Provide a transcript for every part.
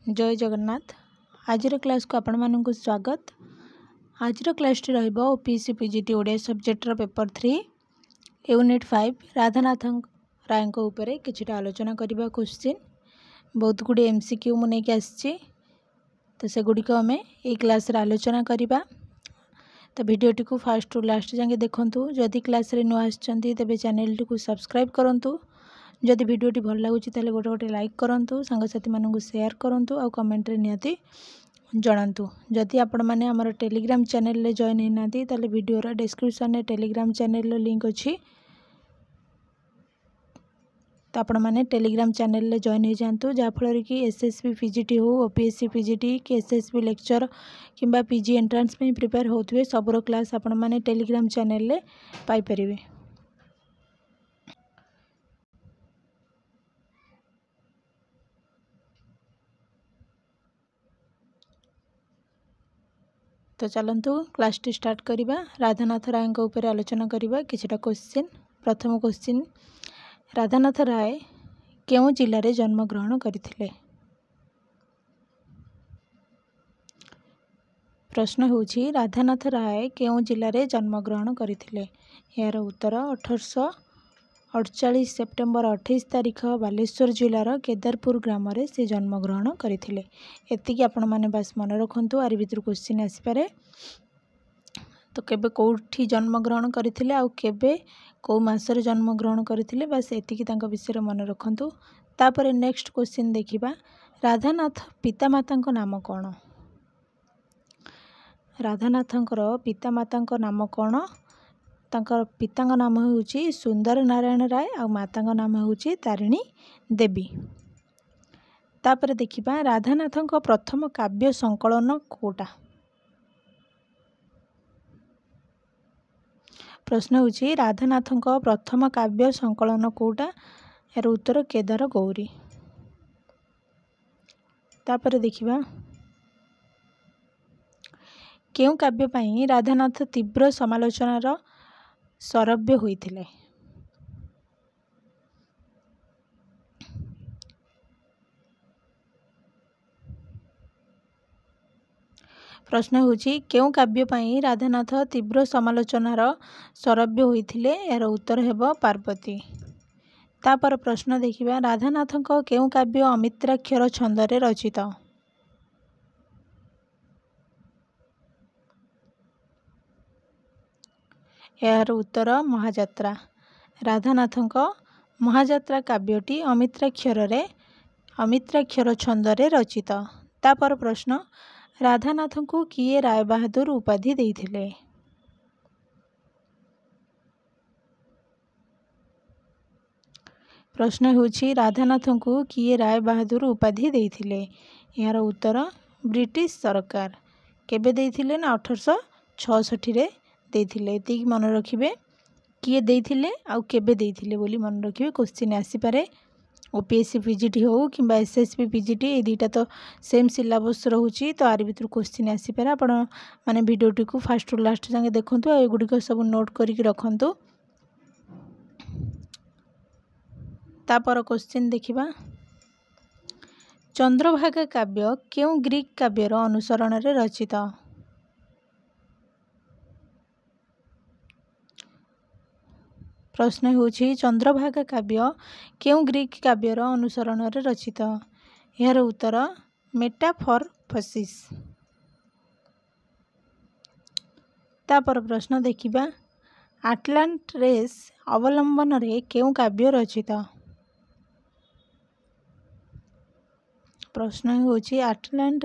जय जगन्नाथ। आज क्लास को आपण मानक स्वागत। आज क्लास टी रहिबो OPSC PGT Odia subject paper 3 unit 5 Radhanath Ray को ऊपर किछटा आलोचना करबा। क्वेश्चन बहुत गुडे एमसीक्यू मु नेके आछि, तो से गुडी को हमें ए क्लास रे आलोचना करबा। तो वीडियोटी को फास्ट टू लास्ट जाके देखंतु। जदि क्लास रे नुआ आछंती तबे चैनल टी को सब्सक्राइब करंतु। जदि वीडियोटी भल लगुच ताले गोटे गोटे लाइक करंतु, सांगसाथी मानकु शेयर करंतु और कमेंट रे नियति जणांतु। जदि आपण माने हमर टेलीग्राम चैनल रे जॉइन हैनाती ताले वीडियो रा डिस्क्रिप्शन रे टेलीग्राम चैनल रो लिंक अछि, तो आपण माने टेलीग्राम चैनल रे जॉइन हो जांतु। जा फल कि एसएसबी पीजीटी हो, ओपीएससी पीजीटी कि एसएसबी लेक्चर किंबा पीजी एंट्रेंस में प्रिपेयर होथुवे सबरो क्लास आपण माने टेलीग्राम चैनल रे पाई परिबे। तो चलतु क्लास टी स्टार्ट करिबा। राधानाथ राय को ऊपर आलोचना करिबा किछटा क्वेश्चन। प्रथम क्वेश्चन, राधानाथ राय केउ जिल्ला रे जन्म ग्रहण करथिले? प्रश्न होछि राधानाथ राय केउ जिल्ला रे जन्म ग्रहण करथिले? यार उत्तर 1848 सेप्टेम्बर 28 तारिख बालेश्वर जिलार केदारपुर ग्राम रे से जन्म ग्रहण करथिले। एतिकी आपण माने बस मन रखंतु। आरि भितर क्वेश्चन आसी पारे। तो केबे कोठी जन्म ग्रहण करथिले आ केबे को मास रे जन्म ग्रहण करथिले, बस एतिकी तांका विषय मन रखंतु। तापरे नेक्स्ट क्वेश्चन देखिबा, राधानाथ पितामातांको नाम कोन? राधानाथंकर पितामातांको नाम कोन? तांकर पितांक नाम होउची सुंदर नारायण राय और मातांक नाम होउची तारिणी देवी। तापर देखिबा राधानाथंक प्रथम काव्य संकलन कोटा? प्रश्न होउची राधानाथंक प्रथम काव्य संकलन कोटा? यार उत्तर केदार गौरी। तापर देखिबा केउ काव्य पई राधानाथ तीव्र समालोचनार सरव्य होइथिले? प्रश्न होउची केउ काव्य पई राधानाथ तीव्र समालोचनार सरव्य होइथिले? यार उत्तर हेबो पार्वती। तापर प्रश्न देखिबा राधानाथंक केउ काव्य अमित्राक्षर छंद रे रचित? यार उत्तर महाजात्रा। राधानाथंक महाजात्रा काव्यटी अमित्राक्षर छंद रे रचित। तापर प्रश्न राधानाथंकु किए राय बहादुर उपाधि देइथिले? प्रश्न होछि राधानाथंकु किए राय बहादुर उपाधि देइथिले? यार उत्तर ब्रिटिश सरकार। केबे देइथिले ना 1866 रे देइथिले। एतिक मन रखिबे, किए देइथिले आ केबे देइथिले बोली मन रखिबे। क्वेश्चन आसी पारे ओपीएससी पीजीटी हो किंबा एसएसबी पीजीटी, ए दुईटा तो सेम सिलेबस रहउची। तो आरि भितर क्वेश्चन आसी पारे। आपण माने वीडियोटी को फास्ट टू लास्ट जाके देखंतु आ एगुडी को सब नोट करिक रखंतु। तापर क्वेश्चन देखिबा, चंद्रभागा काव्य केउ ग्रीक काव्यर अनुसरण रे रचित? प्रश्न होछि चंद्रभागा काव्य केउ ग्रीक काव्यर अनुसरण रे रचित? यार उत्तर मेटाफरफसिस। तापर प्रश्न देखिबा, आटलांट रेस अवलंबन रे केउ काव्य रचित? प्रश्न होछि आटलांट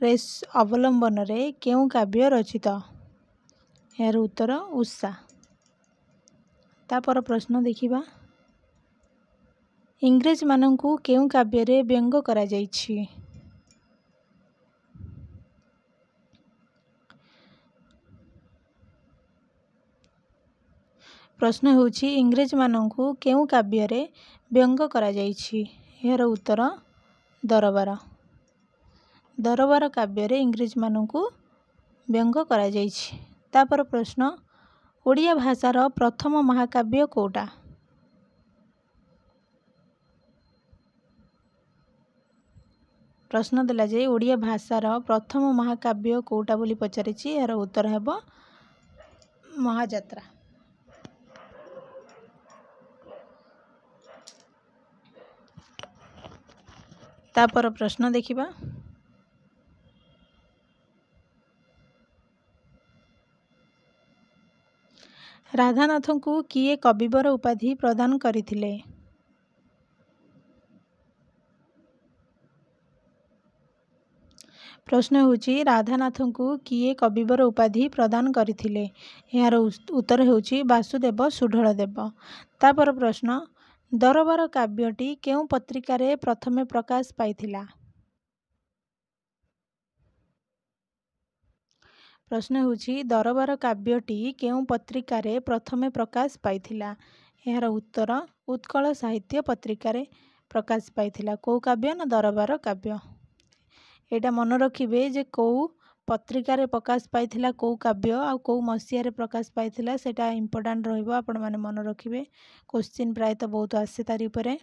रेस अवलंबन रे केउ काव्य रचित? यार उत्तर उषा। तापर प्रश्न देखिबा, इंग्रेज मानंकु केउ काव्य रे व्यंग करा जाइछि? प्रश्न होछि इंग्रेज मानंकु केउ काव्य रे व्यंग करा जाइछि? यार उत्तर दरबार। दरबार काव्य रे इंग्रेज मानंकु व्यंग करा जाइछि। तापर प्रश्न ओडिया भाषार प्रथम महाकाव्य कोटा? प्रश्न देला जे ओडिया भाषार प्रथम महाकाव्य कोटा बोली पचारिछि। यार उत्तर हेबो महाजात्रा। तापर प्रश्न देखिबा। राधानाथଙ୍କୁ किए कविवर उपाधि प्रदान करथिले? प्रश्न होउछि राधानाथଙ୍କୁ किए कविवर उपाधि प्रदान करथिले? यार उत्तर होउछि वासुदेव सुढलदेव। तापर प्रश्न दरबार काव्यटी केउ पत्रिकारे प्रथमे प्रकाश पाइथिला? प्रश्न होउछि दरबार काव्यटी केउ पत्रिकारे प्रथमे प्रकाश पाइथिला? यार उत्तर उत्कल साहित्य पत्रिकारे प्रकाश पाइथिला। को काव्य ना दरबार काव्य। एटा मन रखिबे जे को पत्रिकारे प्रकाश पाइथिला को काव्य आ को मसियारे प्रकाश पाइथिला सेटा इंपोर्टेंट रहइबो। आपण माने मन रखिबे क्वेश्चन प्राय तो बहुत आसे तारि उपरे।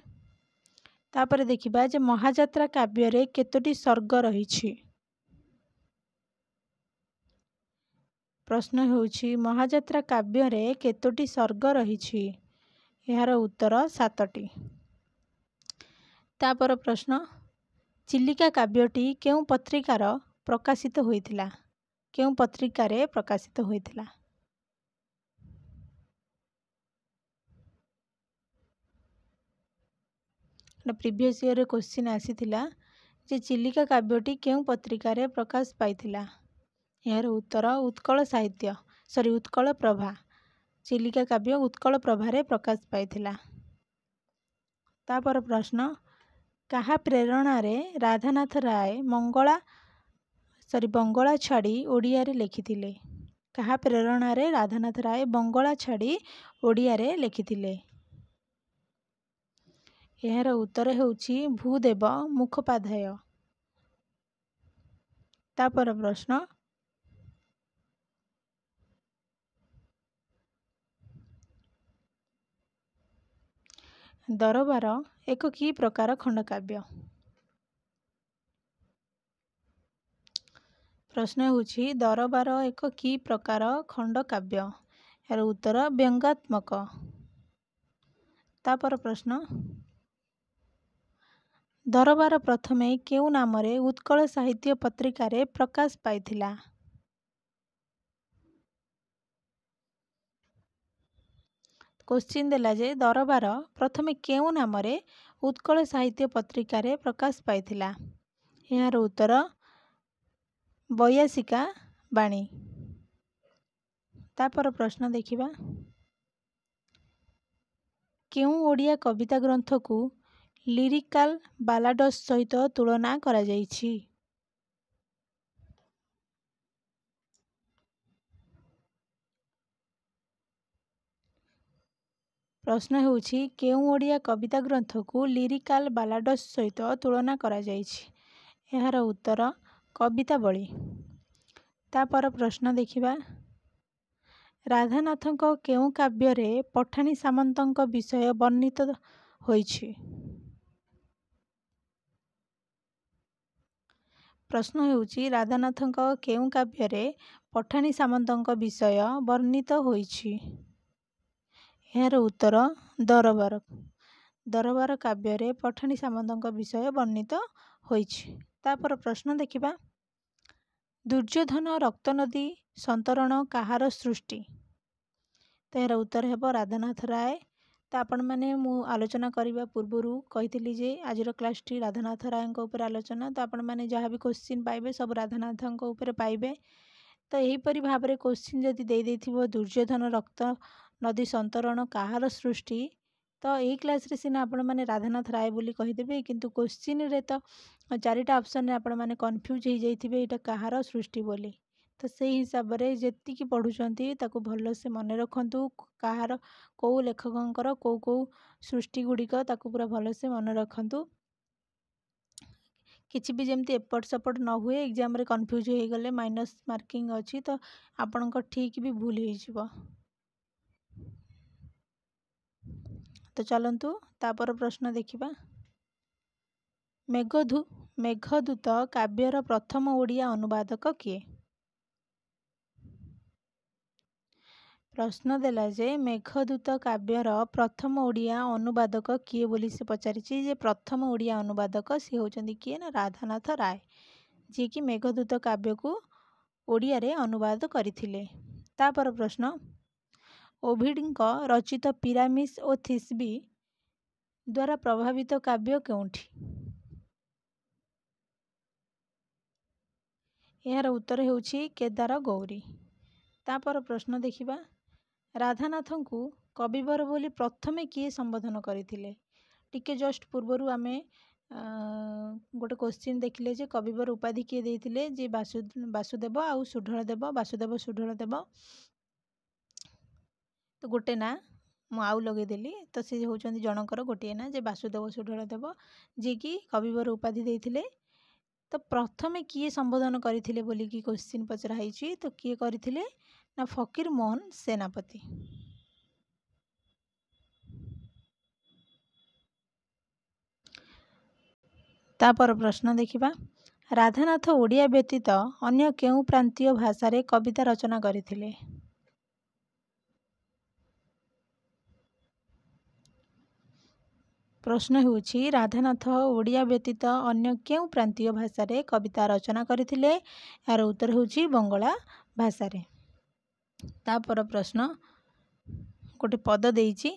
तापर देखिबा जे महाजात्रा काव्य रे केतोटी सर्ग रहिछि? प्रश्न होउछि महाजात्रा काव्य रे केतोटी सर्ग रहिछि? यार उत्तर 7टी। तापर प्रश्न चिलिका काव्यटी केउ पत्रिकार प्रकाशित होइथिला? केउ पत्रिकारे प्रकाशित होइथिला? प्रीवियस ईयर रे क्वेश्चन आसीथिला जे चिलिका काव्यटी केउ पत्रिकारे प्रकाश पाइथिला? यार उत्तर उत्कल साहित्य उत्कल प्रभा। चिलिका काव्य उत्कल प्रभारे प्रकाश पाइथिला। तापर प्रश्न काहा प्रेरणा रे राधानाथ राय बंगला छाड़ी ओडिया रे लिखिथिले? काहा प्रेरणा रे राधानाथ राय बंगला छाड़ी ओडिया रे लिखिथिले? यार उत्तर हेउछि भूदेव मुखोपाध्याय। तापर प्रश्न दरबार एक कि प्रकार खंडकाव्य? प्रश्न होउछि दरबार एक कि प्रकार खंडकाव्य? यार उत्तर व्यंगात्मक। तापर प्रश्न दरबार प्रथमे केउ नामरे उत्कल साहित्य पत्रिकारे प्रकाश पाइथिला? क्वेश्चन देला जे दरबार प्रथमे केउ नामरे उत्कल साहित्य पत्रिकारे प्रकाश पाइथिला? यार उत्तर बयासिका बाणी। तापर प्रश्न देखिबा केउ ओडिया कविता ग्रंथ को लिरिकल बालाडस सहित तुलना करा जाइछि? प्रश्न होउछि केउ ओडिया कविता ग्रंथ को लिरिकल बालाडस सहित तुलना करा जाइछि? यार उत्तर कवितावली। तापर प्रश्न देखिबा राधानाथଙ୍କ केउ काव्य रे पठानी सामंतଙ୍କ विषय वर्णित होइछि? प्रश्न होउछि राधानाथଙ୍କ केउ काव्य रे पठानी सामंतଙ୍କ विषय वर्णित होइछि? यार उत्तर दरबार। दरबार काव्य रे पठानी सामंतଙ୍କ विषय वर्णित होइछि। तापर प्रश्न देखिबा दुर्योधन रक्तनदी संतरण काहार सृष्टि? तो यार उत्तर हेबो राधानाथ राय। तो आपण माने मु आलोचना करिबा पूर्वरु कहितली जे आजिर क्लास टी राधानाथ रायଙ୍କ ऊपर आलोचना। तो आपण माने जहाँ भी क्वेश्चन पाइबे सब राधानाथଙ୍କ ऊपर पाइबे। तो यही परि भाबरे क्वेश्चन जदि दे देथिबो दुर्योधन रक्त नदी संतरण काहार सृष्टि तो यही क्लास रे सिना आपण माने राधानाथ राय बोली कहिदेबे किंतु क्वेश्चन रे तो चारिटा ऑप्शन रे आपण माने कंफ्यूज हो जाइथिबे एटा काहार सृष्टि बोली। तो सेही हिसाब रे जेतिकी पढुचंती ताको भलो से मने रखंतु काहार को लेखकंकर को सृष्टि गुड़िक ताको पूरा भलो से मने रखंतु किछि भी जेमती एपट सपट न हुए एग्जाम रे कंफ्यूज हो गले माइनस मार्किंग अछि तो आपनक ठीक भी भूल हो जिवो। तो चलंतु तापर प्रश्न देखिबा मेघदूत काव्यर प्रथम ओडिया अनुवादक किए? प्रश्न देला जे मेघदूत काव्यर प्रथम ओडिया अनुवादक किए बोली से पचारिछि जे प्रथम ओडिया अनुवादक सी होचंदी किए ना राधानाथ राय जी कि मेघदूत काव्य को ओडिया रे अनुवाद करथिले। तापर प्रश्न ओभिडଙ୍କ रचित पिरामिस और थिस्बी द्वारा प्रभावित काव्य केउंठी? यार उत्तर हेउछि केदार गौरी। तापर प्रश्न देखिबा राधानाथन को कविवर बोली प्रथमे किए संबोधन करथिले? टिके जस्ट पूर्वरु आमे गोटे क्वेश्चन देखिले जे कविवर उपाधि किए देथिले जे वासुदेव आउ सुढलदेव वासुदेव सुढलदेव तो गोटे ना मु आउ लगे देली तो से होचंदी जनकर गोटे ना जे वासुदेव सुढलदेव जे कि कविवर उपाधि देथिले। तो प्रथमे किए संबोधन करथिले बोली कि क्वेश्चन पचरा हिची तो किए करथिले ना फकीर मोहन सेनापति। तापर प्रश्न देखिबा राधानाथ ओडिया व्यतीत अन्य केउ प्रांतीय भाषा रे कविता रचना करथिले? प्रश्न हेउछि राधानाथ ओडिया व्यतीत अन्य केउ प्रांतीय भाषा रे कविता रचना करथिले? यार उत्तर हेउछि बंगला भाषा रे। तापर प्रश्न गोटे पद देइछि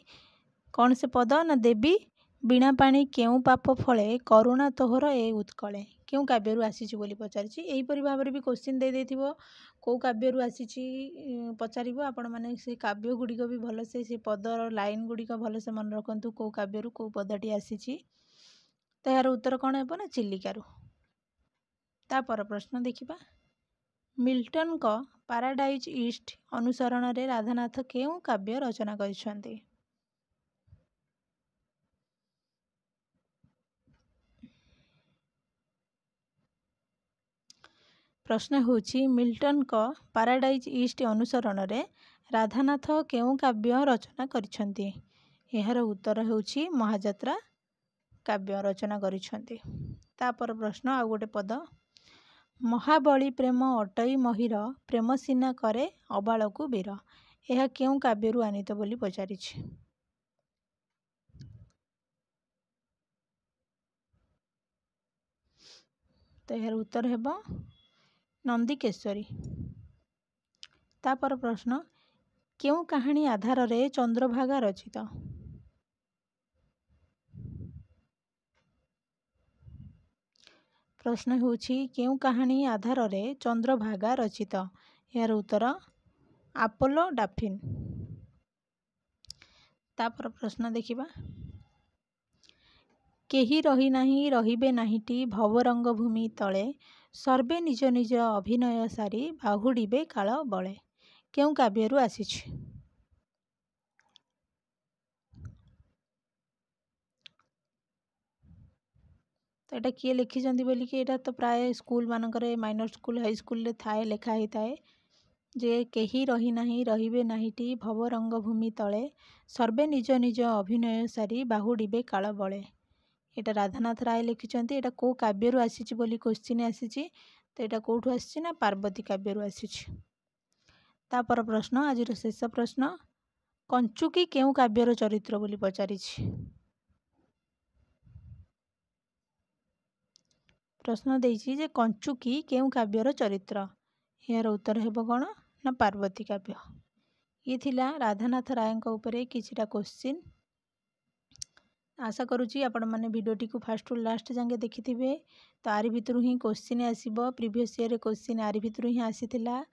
कौन से पद ना देवी बीणा पाणी केउ पाप फले करुणा तोहर ए उत्कले केउ काव्यरु आसीछि बोली पचारिछि। एही परि भाबरे भी क्वेश्चन दे देथिबो को काव्यरु आसीछि पचारिबो आपण माने से काव्य गुडी को भी भलो से पदर लाइन गुडी को भलो से मन रखंतु को काव्यरु को पदटी आसीछि। तो यार उत्तर कोन हेबो ना चिलिकारु। तापर प्रश्न देखिबा मिल्टन को पैराडाइज ईस्ट अनुसरण रे राधानाथ केउ काव्य रचना करिसंती? प्रश्न होछि मिल्टन को पैराडाइज ईस्ट अनुसरण रे राधानाथ केउ काव्य रचना करिसंती? एहार उत्तर होछि महाजात्रा काव्य रचना करिसंती। तापर प्रश्न आ गोटे पद महाबली प्रेम अटई महिर प्रेम सीना करे अबाल को वीर यह केउ काव्यरु आनीत बोली पचारिछि? तो यार उत्तर हेबो नंदीकेश्वरी। तापर प्रश्न केउ कहानी आधार रे चंद्रभागा रचित? प्रश्न होछि केउ कहानी आधार रे चंद्रभागा रचित? यार उत्तर आपोलो डाफिन। तापर प्रश्न देखिबा केही रही नाही रहिबे नाहीटी भवरंग भूमि तले सर्वे निज निज अभिनय सारी बाहुडीबे काल बळे केउ काव्यरु आसीछि? तो एटा किए लिखिछंती बोली कि एटा तो प्राय स्कूल मानकरे माइनर स्कूल हाई स्कूल रे थाए लेखा ही थाए जे केही रही नाही रहिबे नाहीटी भवरंग भूमि तले सर्वे निज निज अभिनय सारी बाहुडीबे काल बळे एटा राधानाथ राय लिखिछंती। एटा को काव्यरु आसीछि बोली क्वेश्चन आसीछि तो एटा कोठु आसीछि ना पार्वती काव्यरु आसीछि। तापर प्रश्न आज शेष प्रश्न कंचुकी केउ काव्यर चरित्र बोली पचारिछि? प्रश्न देइछि जे कंचुकी केउ काव्यर चरित्र यार उत्तर हेबो कोन ना पार्वती काव्य। ये थिला राधानाथ रायଙ୍କ उपरे किछिटा क्वेश्चन। आशा करूची आपण माने वीडियोटी को फास्ट टू लास्ट जांगे देखिथिबे तो आरि भितरु ही क्वेश्चन आसीबो प्रीवियस ईयर रे क्वेश्चन आरि भितरु ही आसीथिला।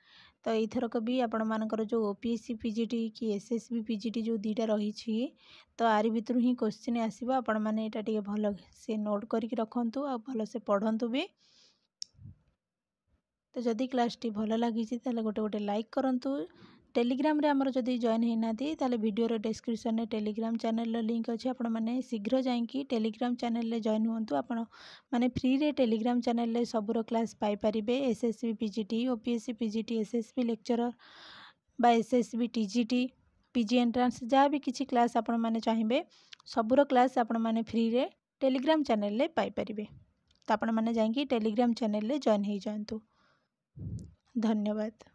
तो एथर को भी आपण मानकर जो ओपीएससी पीजीटी कि एसएसबी पीजीटी जो दीटा रही तो आरि भितरु ही क्वेश्चन आसीबो आपण माने एटा टिके भलो से नोट करके रखंतु आ भलो से पढंतु भी। तो जदि क्लास टी भलो लागि छि ताले गोटे गोटे लाइक करंतु। टेलीग्राम रे हमर जदि जॉइन हे नाती ताले वीडियो रे डिस्क्रिप्शन रे टेलीग्राम चैनल रो लिंक अछि आपण माने शीघ्र जाईकी टेलीग्राम चैनल रे जॉइन हुंतु। आपण माने फ्री रे टेलीग्राम चैनल रे सबरो क्लास पाई परिबे SSB PGT OPSC PGT SSB lecturer बा एसएसबी टीजीटी पीजी एंट्रांस जहाँ भी किसी क्लास आपण माने चाहिए सबरो क्लास आपण माने फ्री रे टेलीग्राम चैनल रे पाई परिबे। तो आपण मैंने जाइए टेलीग्राम चैनल रे जॉइन हो जातु। धन्यवाद।